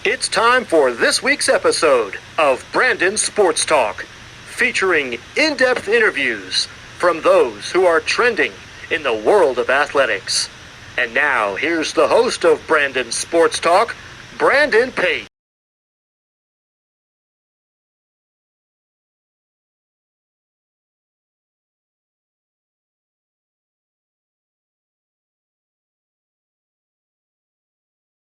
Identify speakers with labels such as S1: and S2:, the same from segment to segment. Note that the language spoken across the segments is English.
S1: It's time for this week's episode of Brandon Sports Talk, featuring in-depth interviews from those who are trending in the world of athletics. And now, here's the host of Brandon Sports Talk, Brandon Pate.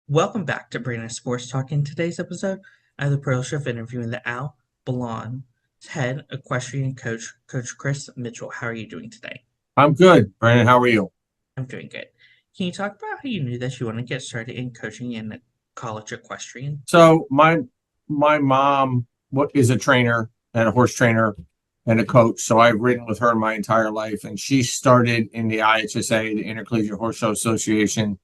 S2: Welcome back to Brandon Sports Talk. In today's episode, I have the privilege of interviewing the Albion head equestrian coach, Coach Chris Mitchell. How are you doing today?
S3: I'm good, Brandon. How are you?
S2: I'm doing good. Can you talk about how you knew that you want to get started in coaching in college equestrian?
S3: So my mom is a trainer and a horse trainer and a coach. So I've ridden with her my entire life, and she started in the IHSA, the Intercollegiate Horse Show Association,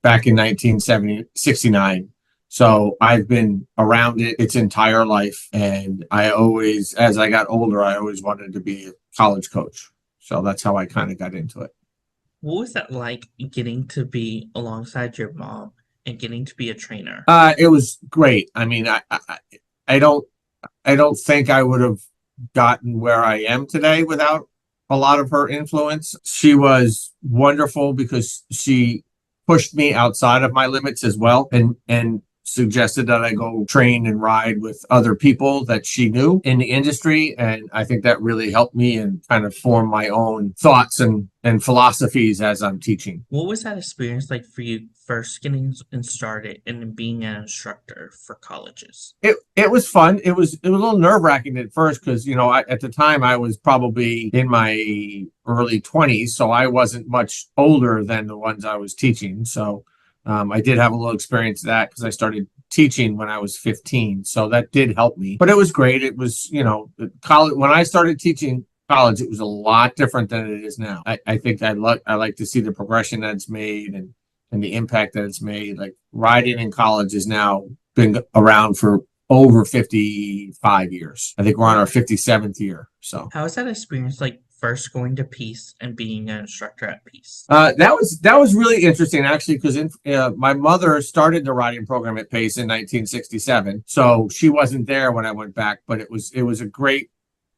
S3: back in 1969. So I've been around it its entire life, and as I got older, I always wanted to be a college coach. So that's how I kind of got into it.
S2: What was that like getting to be alongside your mom and getting to be a trainer?
S3: It was great. I mean, I don't think I would have gotten where I am today without a lot of her influence. She was wonderful because she pushed me outside of my limits as well, and suggested that I go train and ride with other people that she knew in the industry. And I think that really helped me and kind of form my own thoughts and philosophies as I'm teaching.
S2: What was that experience like for you first getting started and being an instructor for colleges?
S3: It was fun. It was a little nerve-wracking at first because, at the time I was probably in my early 20s, so I wasn't much older than the ones I was teaching. So I did have a little experience of that because I started teaching when I was 15. So that did help me. But it was great. It was, college. When I started teaching college, it was a lot different than it is now. I think I like to see the progression that's made and the impact that it's made. Like riding in college has now been around for over 55 years. I think we're on our 57th year. So
S2: How was that experience like first going to Peace and being an instructor at Peace?
S3: that was really interesting, actually, because my mother started the riding program at Pace in 1967, so she wasn't there when I went back. But it was a great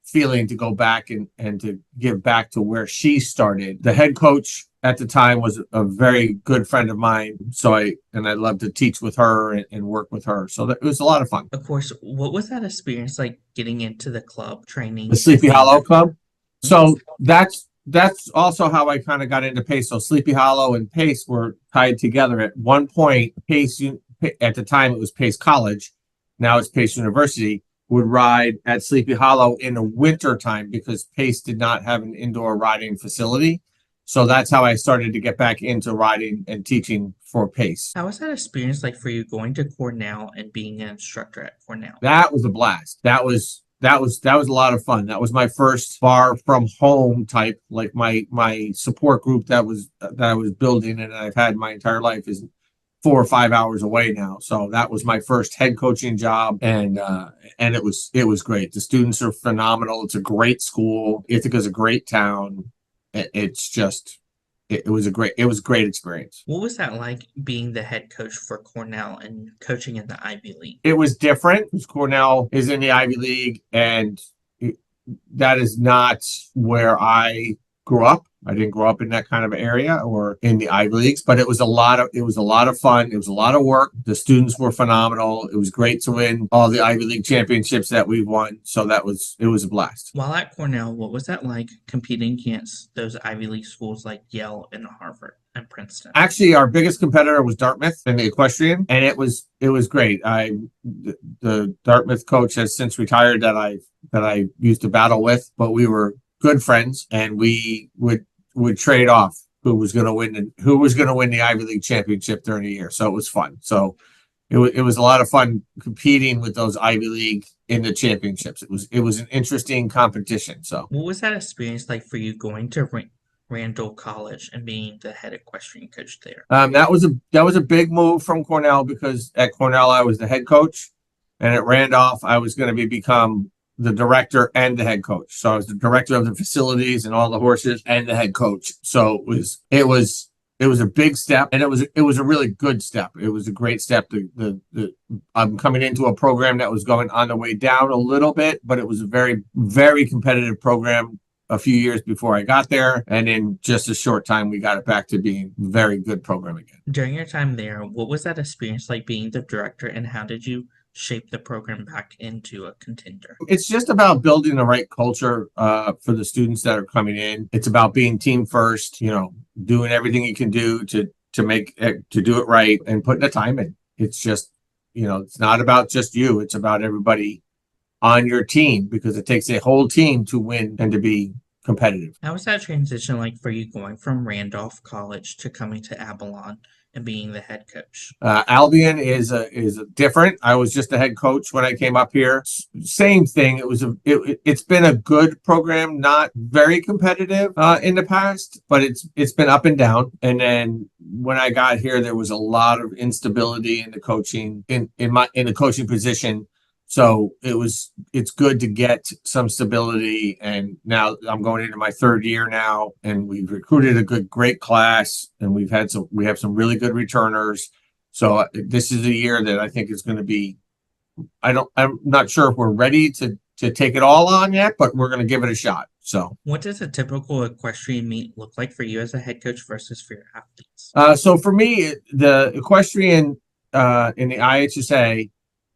S3: feeling to go back and to give back to where she started. The head coach at the time was a very good friend of mine, so I loved to teach with her and work with her. So it was a lot of fun.
S2: Of course, what was that experience like getting into the club training?
S3: The Sleepy Hollow Club. So that's also how I kind of got into Pace. So Sleepy Hollow and Pace were tied together. At one point, Pace, at the time it was Pace College, now it's Pace University, would ride at Sleepy Hollow in the winter time because Pace did not have an indoor riding facility. So that's how I started to get back into riding and teaching for Pace.
S2: How was that experience like for you going to Cornell and being an instructor at Cornell?
S3: That was a blast. That was a lot of fun. That was my first far from home type, like my support group that I was building and I've had my entire life is 4 or 5 hours away now. So that was my first head coaching job, and it was great. The students are phenomenal. It's a great school. Ithaca's a great town. It's just it was a great experience.
S2: What was that like being the head coach for Cornell and coaching in the Ivy League?
S3: It was different because Cornell is in the Ivy League, and that is not where I grew up. I didn't grow up in that kind of area or in the Ivy Leagues, but it was a lot of fun. It was a lot of work. The students were phenomenal. It was great to win all the Ivy League championships that we've won. So it was a blast.
S2: While at Cornell, what was that like competing against those Ivy League schools like Yale and Harvard and Princeton?
S3: Actually, our biggest competitor was Dartmouth in the equestrian, and it was great. The Dartmouth coach has since retired that I used to battle with, but we were good friends, and we would trade off who was going to win the Ivy League championship during the year. So it was fun. So it was a lot of fun competing with those Ivy League in the championships. It was an interesting competition. So
S2: what was that experience like for you going to Randall College and being the head equestrian coach there?
S3: That was a big move from Cornell because at Cornell I was the head coach, and at Randolph I was going to become the director and the head coach. So I was the director of the facilities and all the horses and the head coach. So it was it was a big step, and it was a really good step. It was a great step. I'm coming into a program that was going on the way down a little bit, but it was a very, very competitive program a few years before I got there. And in just a short time, we got it back to being a very good program again.
S2: During your time there, what was that experience like being the director, and how did you shape the program back into a contender?
S3: It's just about building the right culture for the students that are coming in. It's about being team first, doing everything you can do to do it right and putting the time in. It's just, it's not about just you. It's about everybody on your team, because it takes a whole team to win and to be competitive.
S2: How was that transition like for you going from Randolph College to coming to Avalon and being the head coach?
S3: Albion is different. I was just a head coach when I came up here. Same thing. It's been a good program, not very competitive in the past, but it's been up and down. And then when I got here, there was a lot of instability in the coaching in the coaching position. So it's good to get some stability. And now I'm going into my third year now, and we've recruited a great class, and we have some really good returners. So this is a year that I think is going to be, I'm not sure if we're ready to take it all on yet, but we're going to give it a shot. So
S2: what does a typical equestrian meet look like for you as a head coach versus for your athletes?
S3: So for me, the equestrian in the IHSA,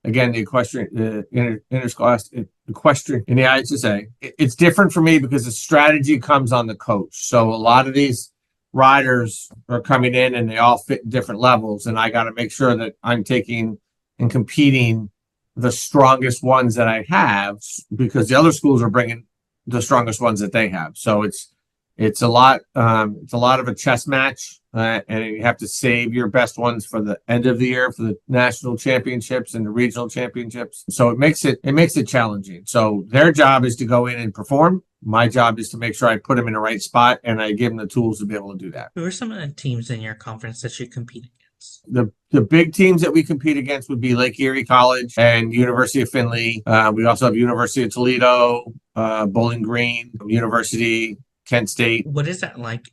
S3: again, the equestrian, interscholastic equestrian in the IHSA, it's different for me because the strategy comes on the coach. So a lot of these riders are coming in and they all fit different levels, and I got to make sure that I'm taking and competing the strongest ones that I have, because the other schools are bringing the strongest ones that they have. So it's a lot of a chess match, and you have to save your best ones for the end of the year for the national championships and the regional championships. So it makes it challenging. So their job is to go in and perform. My job is to make sure I put them in the right spot, and I give them the tools to be able to do that.
S2: Who are some of the teams in your conference that you compete against?
S3: The big teams that we compete against would be Lake Erie College and University of Findlay. We also have University of Toledo, Bowling Green, University, Kent State.
S2: What is that like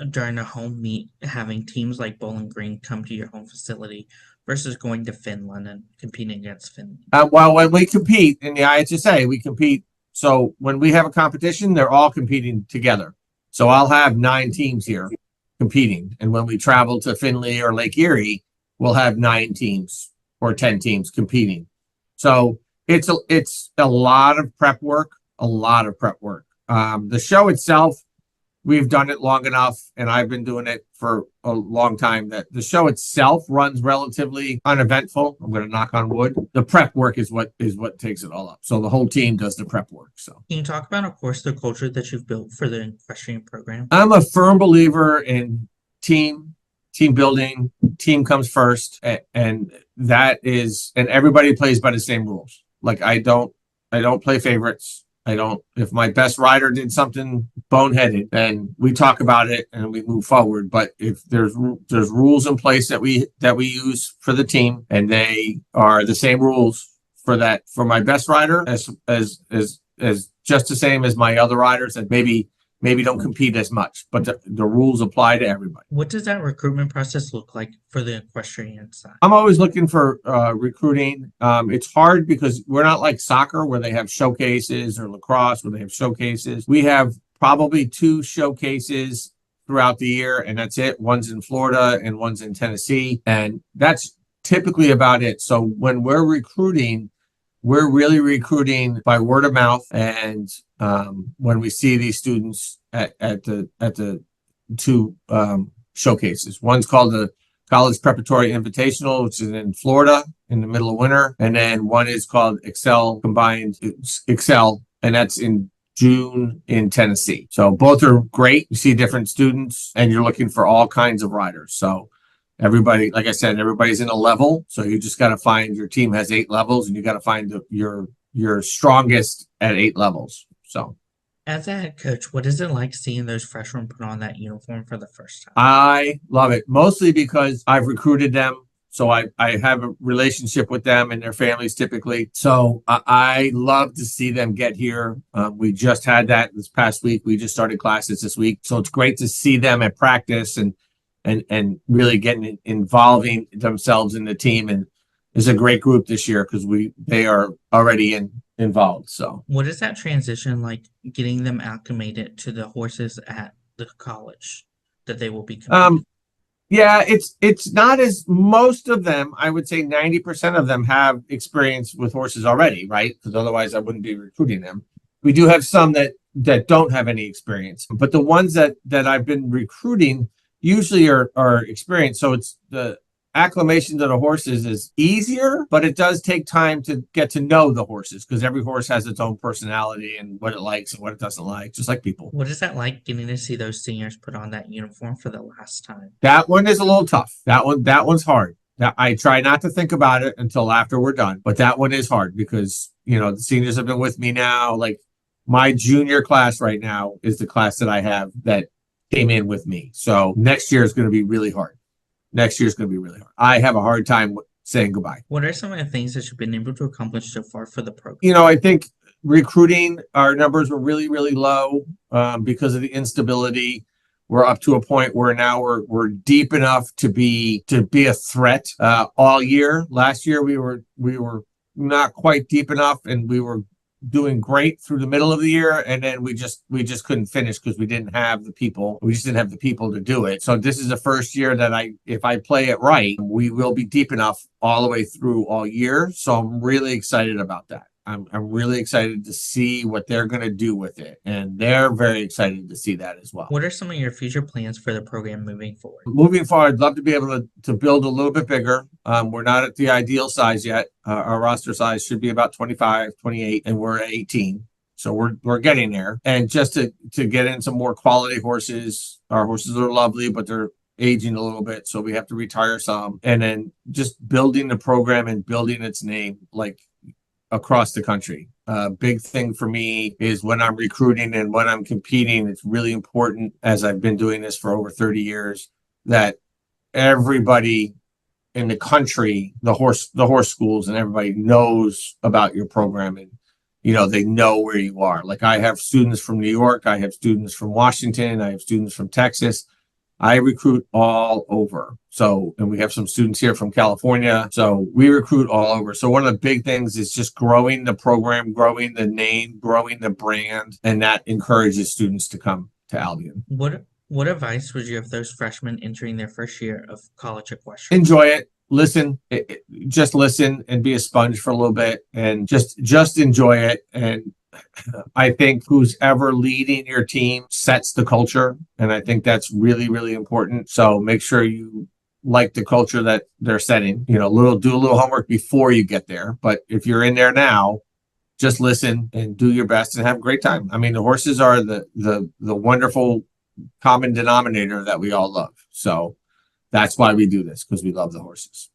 S2: during a home meet, having teams like Bowling Green come to your home facility versus going to Finland and competing against Finland?
S3: Well, when we compete in the IHSA, we compete. So when we have a competition, they're all competing together. So I'll have 9 teams here competing. And when we travel to Findlay or Lake Erie, we'll have 9 teams or 10 teams competing. So it's a lot of prep work, The show itself, we've done it long enough, and I've been doing it for a long time, that the show itself runs relatively uneventful. I'm going to knock on wood. The prep work is what takes it all up. So the whole team does the prep work. So
S2: can you talk about, of course, the culture that you've built for the equestrian program?
S3: I'm a firm believer in team building. Team comes first, and everybody plays by the same rules. Like I don't play favorites. If my best rider did something boneheaded, then we talk about it and we move forward. But if there's rules in place that we use for the team, and they are the same rules for my best rider as just the same as my other riders, and maybe don't compete as much, but the rules apply to everybody.
S2: What does that recruitment process look like for the equestrian side?
S3: I'm always looking for recruiting. It's hard because we're not like soccer where they have showcases, or lacrosse where they have showcases. We have probably 2 showcases throughout the year, and that's it. One's in Florida and one's in Tennessee, and that's typically about it. So when we're recruiting, we're really recruiting by word of mouth, and when we see these students at the 2 showcases. One's called the College Preparatory Invitational, which is in Florida in the middle of winter, and then one is called Excel, and that's in June in Tennessee. So both are great. You see different students, and you're looking for all kinds of riders. So everybody, like I said, everybody's in a level. So you just got to find, your team has 8 levels, and you got to find your strongest at 8 levels. So
S2: as a head coach, what is it like seeing those freshmen put on that uniform for the first time?
S3: I love it, mostly because I've recruited them. So I have a relationship with them and their families typically. So I love to see them get here. We just had that this past week. We just started classes this week. So it's great to see them at practice and and really getting involving themselves in the team. And it's a great group this year because they are already involved. So
S2: What is that transition like, getting them acclimated to the horses at the college that they will be competing?
S3: Yeah, it's not as most of them, I would say 90% of them have experience with horses already, right? Because otherwise I wouldn't be recruiting them. We do have some that don't have any experience, but the ones that I've been recruiting usually are experienced. So it's the acclimation to the horses is easier, but it does take time to get to know the horses because every horse has its own personality and what it likes and what it doesn't like, just like people.
S2: What is that like, getting to see those seniors put on that uniform for the last time?
S3: That one is a little tough. That one's hard. That I try not to think about it until after we're done, but that one is hard because the seniors have been with me now. Like my junior class right now is the class that I have that came in with me. So next year is going to be really hard. Next year is going to be really hard. I have a hard time saying goodbye.
S2: What are some of the things that you've been able to accomplish so far for the program?
S3: I think recruiting, our numbers were really, really low because of the instability. We're up to a point where now we're deep enough to be a threat all year. Last year we were not quite deep enough, and we were doing great through the middle of the year, and then we just couldn't finish because we didn't have the people. We just didn't have the people to do it. So this is the first year that if I play it right, we will be deep enough all the way through all year. So I'm really excited about that. I'm really excited to see what they're going to do with it, and they're very excited to see that as well.
S2: What are some of your future plans for the program moving forward?
S3: Moving forward, I'd love to be able to build a little bit bigger. We're not at the ideal size yet. Our roster size should be about 25, 28, and we're at 18. So we're getting there. And just to get in some more quality horses. Our horses are lovely, but they're aging a little bit, so we have to retire some. And then just building the program and building its name like across the country. Big thing for me is when I'm recruiting and when I'm competing, it's really important, as I've been doing this for over 30 years, that everybody in the country, the horse schools and everybody knows about your program, and they know where you are. Like I have students from New York, I have students from Washington, I have students from Texas. I recruit all over. So, and we have some students here from California. So we recruit all over. So one of the big things is just growing the program, growing the name, growing the brand, and that encourages students to come to Albion.
S2: What advice would you have those freshmen entering their first year of college equestrian?
S3: Enjoy it. Listen, just listen and be a sponge for a little bit, and just enjoy it. And I think who's ever leading your team sets the culture. And I think that's really, really important. So make sure you like the culture that they're setting, do a little homework before you get there. But if you're in there now, just listen and do your best and have a great time. I mean, the horses are the wonderful common denominator that we all love. So that's why we do this, because we love the horses.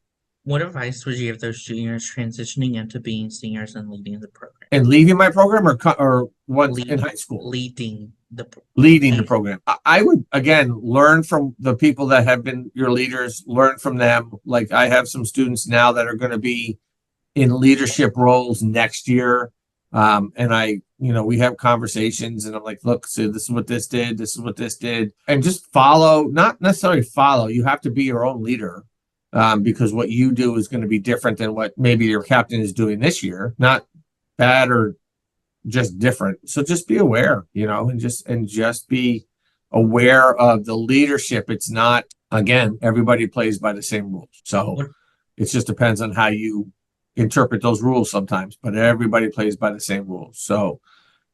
S2: What advice would you give those juniors transitioning into being seniors and leading the program?
S3: And leaving my program or ones in high school?
S2: Leading the
S3: program. I would, again, learn from the people that have been your leaders, learn from them. Like I have some students now that are going to be in leadership roles next year. And we have conversations and I'm like, look, so this is what this did. This is what this did. And just follow, not necessarily follow. You have to be your own leader. Because what you do is going to be different than what maybe your captain is doing this year. Not bad or just different. So just be aware, and just be aware of the leadership. It's not, again, everybody plays by the same rules. So it just depends on how you interpret those rules sometimes, but everybody plays by the same rules. So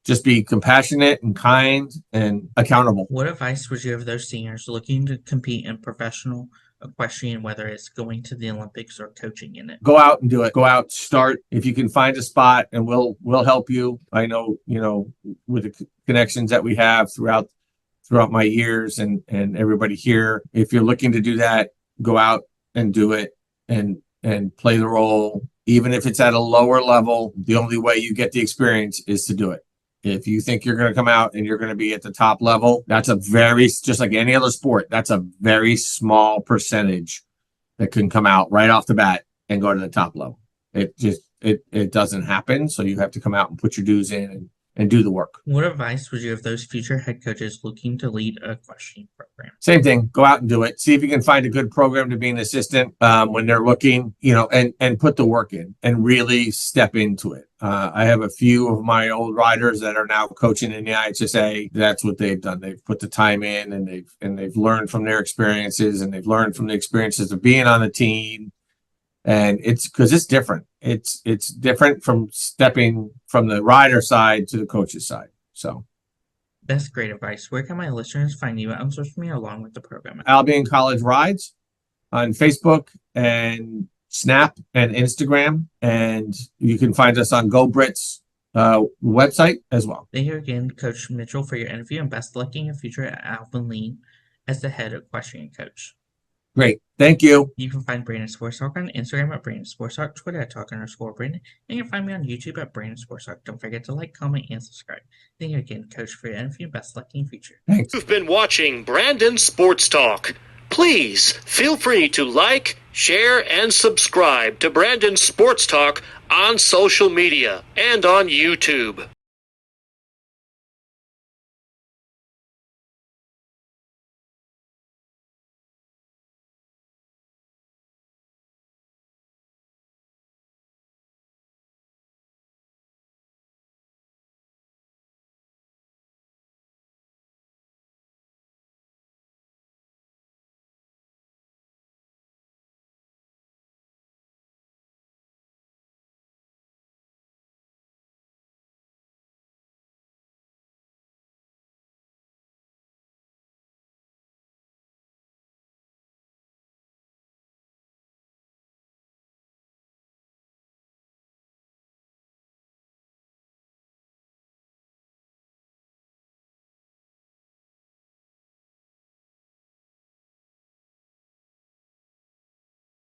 S3: just be compassionate and kind and accountable.
S2: What advice would you have those seniors looking to compete in professional equestrian, whether it's going to the Olympics or coaching in it?
S3: Go out and do it. Go out, start. If you can find a spot, and we'll help you. I know, with the connections that we have throughout my years and everybody here. If you're looking to do that, go out and do it and play the role. Even if it's at a lower level, the only way you get the experience is to do it. If you think you're going to come out and you're going to be at the top level, that's just like any other sport, that's a very small percentage that can come out right off the bat and go to the top level. It doesn't happen. So you have to come out and put your dues in and do the work.
S2: What advice would you give those future head coaches looking to lead a equestrian program?
S3: Same thing. Go out and do it. See if you can find a good program to be an assistant when they're looking, and put the work in and really step into it. I have a few of my old riders that are now coaching in the IHSA. That's what they've done. They've put the time in, and they've learned from their experiences, and they've learned from the experiences of being on the team. And it's because it's different. It's different from stepping from the rider side to the coach's side. So
S2: that's great advice. Where can my listeners find you on social media along with the program?
S3: Albion College Rides on Facebook and Snap and Instagram, and you can find us on GoBrits website as well.
S2: Thank you again, Coach Mitchell, for your interview, and best luck in your future at Albion as the head equestrian coach.
S3: Great. Thank you.
S2: You can find Brandon Sports Talk on Instagram at Brandon Sports Talk, Twitter at Talk_Brandon, and you can find me on YouTube at Brandon Sports Talk. Don't forget to like, comment, and subscribe. Thank you again, Coach, for your interview. Best luck in the future.
S3: Thanks.
S1: You've been watching Brandon Sports Talk. Please feel free to like, share, and subscribe to Brandon Sports Talk on social media and on YouTube.